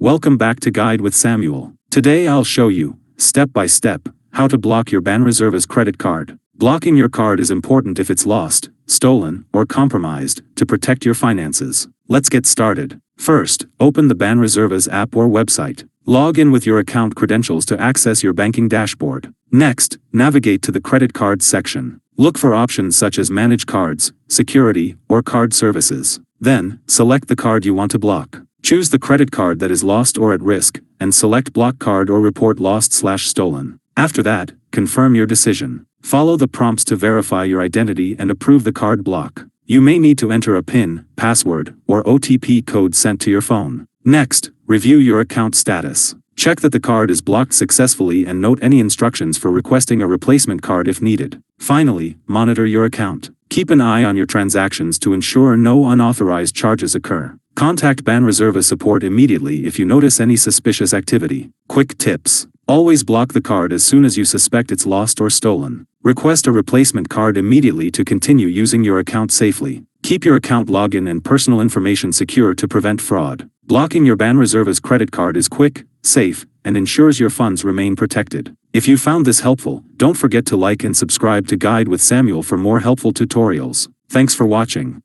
Welcome back to Guide with Samuel. Today I'll show you, step by step, how to block your Banreservas credit card. Blocking your card is important if it's lost, stolen, or compromised, to protect your finances. Let's get started. First, open the Banreservas app or website. Log in with your account credentials to access your banking dashboard. Next, navigate to the credit cards section. Look for options such as Manage Cards, Security, or Card Services. Then, select the card you want to block. Choose the credit card that is lost or at risk, and select Block Card or Report Lost/Stolen. After that, confirm your decision. Follow the prompts to verify your identity and approve the card block. You may need to enter a PIN, password, or OTP code sent to your phone. Next, review your account status. Check that the card is blocked successfully and note any instructions for requesting a replacement card if needed. Finally, monitor your account. Keep an eye on your transactions to ensure no unauthorized charges occur. Contact Banreservas support immediately if you notice any suspicious activity. Quick tips. Always block the card as soon as you suspect it's lost or stolen. Request a replacement card immediately to continue using your account safely. Keep your account login and personal information secure to prevent fraud. Blocking your Banreservas credit card is quick, safe, and ensures your funds remain protected. If you found this helpful, don't forget to like and subscribe to Guide with Samuel for more helpful tutorials. Thanks for watching.